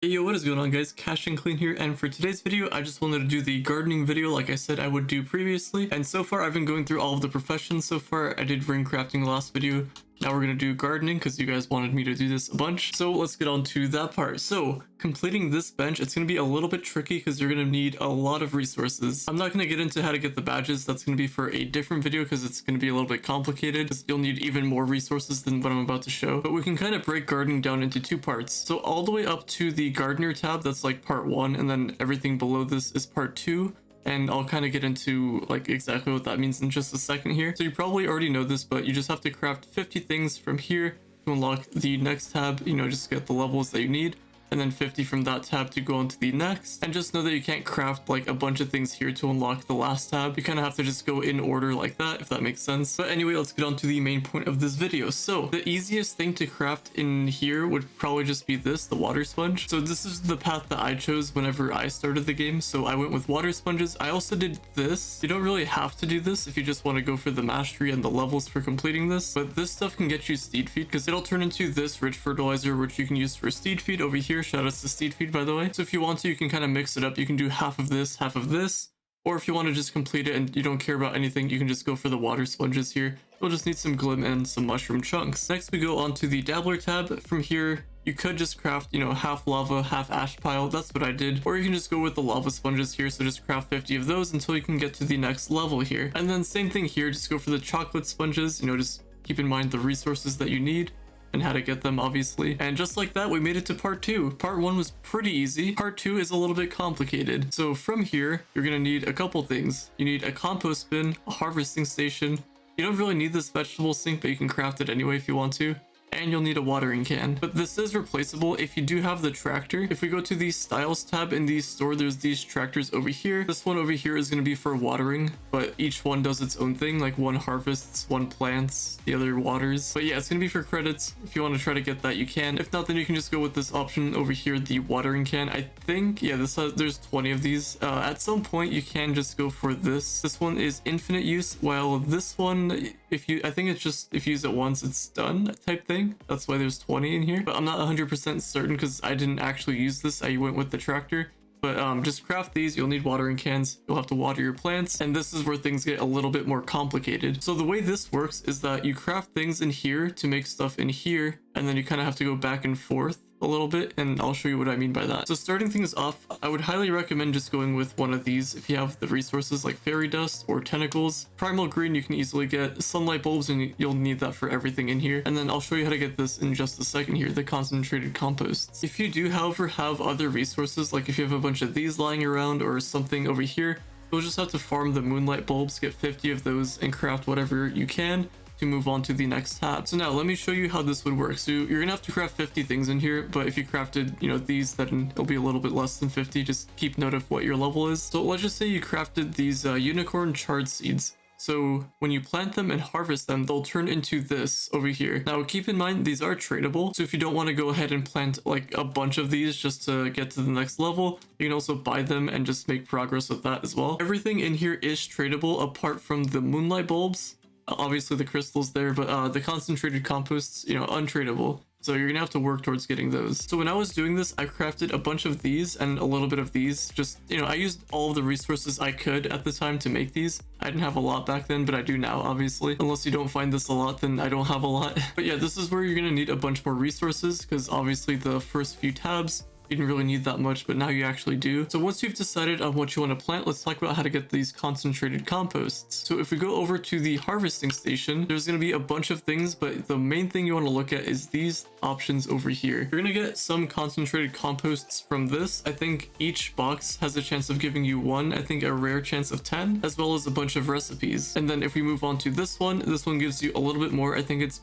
Hey yo, what is going on guys? Cash and Clean here, and for today's video I just wanted to do the gardening video like I said I would do previously. And so far I've been going through all of the professions. So far I did ring crafting last video. Now we're gonna do gardening because you guys wanted me to do this a bunch. So let's get on to that part. So completing this bench, it's gonna be a little bit tricky because you're gonna need a lot of resources. I'm not gonna get into how to get the badges. That's gonna be for a different video because it's gonna be a little bit complicated. You'll need even more resources than what I'm about to show. But we can kind of break gardening down into two parts. So all the way up to the gardener tab, that's like part 1, and then everything below this is part 2. And I'll kind of get into like exactly what that means in just a second here. So you probably already know this, but you just have to craft 50 things from here to unlock the next tab, just get the levels that you need. And then 50 from that tab to go on to the next. And just know that you can't craft like a bunch of things here to unlock the last tab. You kind of have to just go in order like that, if that makes sense. But anyway, let's get on to the main point of this video. So the easiest thing to craft in here would probably just be this, the water sponge. So this is the path that I chose whenever I started the game. So I went with water sponges. I also did this. You don't really have to do this if you just want to go for the mastery and the levels for completing this. But this stuff can get you steed feed because it'll turn into this rich fertilizer, which you can use for steed feed over here. Shout out to steed feed, by the way. So if you want to, you can kind of mix it up. You can do half of this, or if you want to just complete it and you don't care about anything, you can just go for the water sponges here. You'll just need some glim and some mushroom chunks. Next, we go on to the dabbler tab. From here, you could just craft, half lava, half ash pile. That's what I did. Or you can just go with the lava sponges here. So just craft 50 of those until you can get to the next level here. And then same thing here, just go for the chocolate sponges. Just keep in mind the resources that you need and how to get them, obviously. And just like that, we made it to part 2. Part 1 was pretty easy. Part 2 is a little bit complicated. So from here, you're gonna need a couple things. You need a compost bin, a harvesting station. You don't really need this vegetable sink, but you can craft it anyway if you want to. And you'll need a watering can. But this is replaceable if you do have the tractor. If we go to the styles tab in the store, there's these tractors over here. This one over here is going to be for watering, but each one does its own thing. Like one harvests, one plants, the other waters. But yeah, it's going to be for credits. If you want to try to get that, you can. If not, then you can just go with this option over here, the watering can. I think, yeah, there's 20 of these. At some point, you can just go for this. This one is infinite use, while this one, I think it's just, if you use it once, it's done type thing. That's why there's 20 in here, but I'm not 100% certain because I didn't actually use this. I went with the tractor. But just craft these. You'll need watering cans. You'll have to water your plants, and this is where things get a little bit more complicated. So the way this works is that you craft things in here to make stuff in here, and then you kind of have to go back and forth a little bit, and I'll show you what I mean by that. So starting things off, I would highly recommend just going with one of these if you have the resources like fairy dust or tentacles. Primal green you can easily get, sunlight bulbs, and you'll need that for everything in here. And then I'll show you how to get this in just a second here, the concentrated composts. If you do, however, have other resources, like if you have a bunch of these lying around or something over here, you'll just have to farm the moonlight bulbs, get 50 of those, and craft whatever you can to move on to the next tab. So now let me show you how this would work. So you're gonna have to craft 50 things in here, but if you crafted, these, then it'll be a little bit less than 50. Just keep note of what your level is. So let's just say you crafted these unicorn chard seeds. So when you plant them and harvest them, they'll turn into this over here. Now keep in mind, these are tradable. So if you don't want to go ahead and plant like a bunch of these just to get to the next level, you can also buy them and just make progress with that as well. Everything in here is tradable apart from the moonlight bulbs. Obviously the crystals there, but the concentrated composts, untradeable. So you're gonna have to work towards getting those. So when I was doing this, I crafted a bunch of these and a little bit of these. Just, I used all of the resources I could at the time to make these. I didn't have a lot back then, but I do now, obviously. Unless you don't find this a lot, then I don't have a lot. But yeah, this is where you're gonna need a bunch more resources because obviously the first few tabs, you didn't really need that much, but now you actually do. So once you've decided on what you want to plant, let's talk about how to get these concentrated composts. So if we go over to the harvesting station, there's going to be a bunch of things, but the main thing you want to look at is these options over here. You're going to get some concentrated composts from this. I think each box has a chance of giving you one, I think a rare chance of 10, as well as a bunch of recipes. And then if we move on to this one gives you a little bit more. I think it's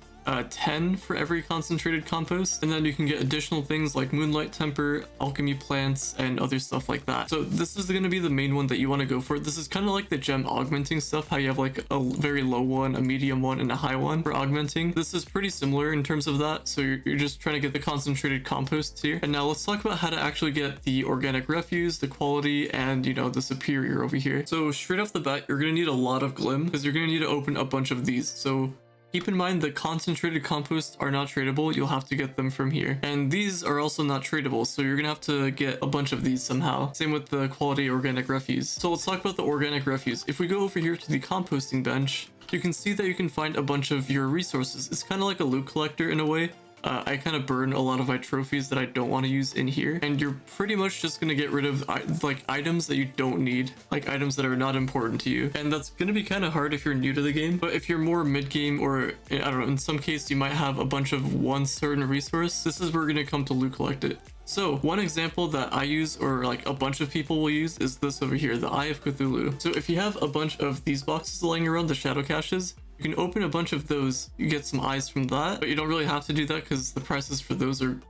10 for every concentrated compost, and then you can get additional things like moonlight temper, alchemy plants, and other stuff like that. So this is going to be the main one that you want to go for. This is kind of like the gem augmenting stuff, how you have like a very low one, a medium one, and a high one for augmenting. This is pretty similar in terms of that. So you're just trying to get the concentrated composts here. And now let's talk about how to actually get the organic refuse, the quality, and the superior over here. So straight off the bat, you're going to need a lot of glim because you're going to need to open a bunch of these. So Keep in mind the concentrated composts are not tradable. You'll have to get them from here. And these are also not tradable, so you're gonna have to get a bunch of these somehow. Same with the quality organic refuse. So let's talk about the organic refuse. If we go over here to the composting bench, you can see that you can find a bunch of your resources. It's kind of like a loot collector in a way. I kind of burn a lot of my trophies that I don't want to use in here, and you're pretty much just going to get rid of like items that you don't need, like items that are not important to you. And that's going to be kind of hard if you're new to the game, but if you're more mid-game, or I don't know, in some case you might have a bunch of one certain resource, this is where you're going to come to loot collect it. So one example that I use, or like a bunch of people will use, is this over here, the Eye of Cthulhu. So if you have a bunch of these boxes lying around, the shadow caches, you can open a bunch of those, you get some eyes from that, but you don't really have to do that because the prices for those are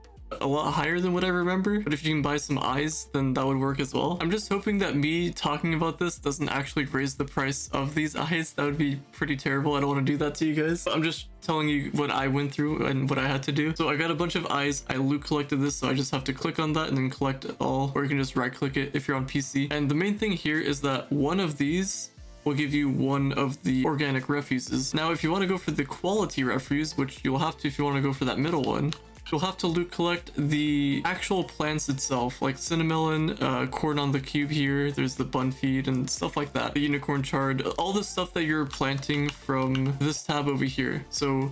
a lot higher than what I remember. But if you can buy some eyes, then that would work as well. I'm just hoping that me talking about this doesn't actually raise the price of these eyes. That would be pretty terrible. I don't want to do that to you guys. I'm just telling you what I went through and what I had to do. So I got a bunch of eyes. I loot collected this, so I just have to click on that and then collect it all, or you can just right click it if you're on PC. And the main thing here is that one of these will give you one of the organic refuses. Now, if you want to go for the quality refuse, which you'll have to if you want to go for that middle one, you'll have to loot collect the actual plants itself, like cinnamon, corn on the cube here, there's the bun feed and stuff like that, the unicorn chard, all the stuff that you're planting from this tab over here. So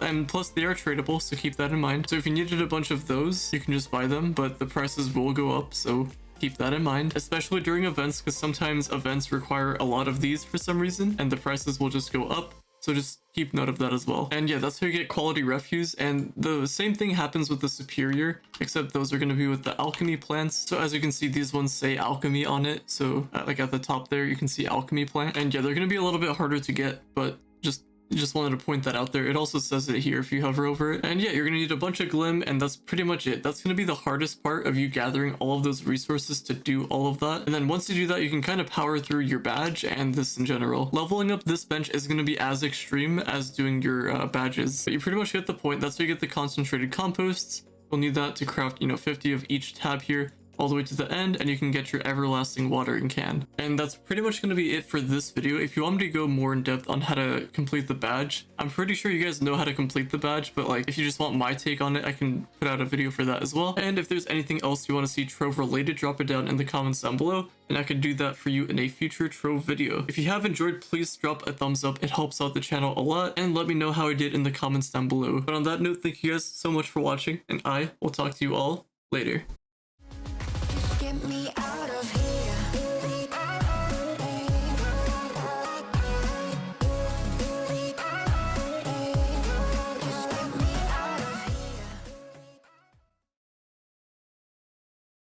and plus they are tradable, so keep that in mind. So if you needed a bunch of those, you can just buy them, but the prices will go up, so keep that in mind, especially during events, because sometimes events require a lot of these for some reason and the prices will just go up. So just keep note of that as well. And yeah, that's how you get quality refuse. And the same thing happens with the superior, except those are going to be with the alchemy plants. So as you can see, these ones say alchemy on it. So like at the top there, you can see alchemy plant. And yeah, they're going to be a little bit harder to get, but just wanted to point that out there. It also says it here if you hover over it. And yeah, you're gonna need a bunch of glim, and that's pretty much it. That's gonna be the hardest part of you gathering all of those resources to do all of that. And then once you do that, you can kind of power through your badge and this in general. Leveling up this bench is gonna be as extreme as doing your badges, but you pretty much get the point. That's how you get the concentrated composts. You'll need that to craft, 50 of each tab here, all the way to the end, and you can get your everlasting watering can. And that's pretty much going to be it for this video. If you want me to go more in depth on how to complete the badge, I'm pretty sure you guys know how to complete the badge, but like if you just want my take on it, I can put out a video for that as well. And if there's anything else you want to see Trove related, drop it down in the comments down below, and I could do that for you in a future Trove video. If you have enjoyed, please drop a thumbs up. It helps out the channel a lot, and let me know how I did in the comments down below. But on that note, thank you guys so much for watching, and I will talk to you all later. Get me out of here.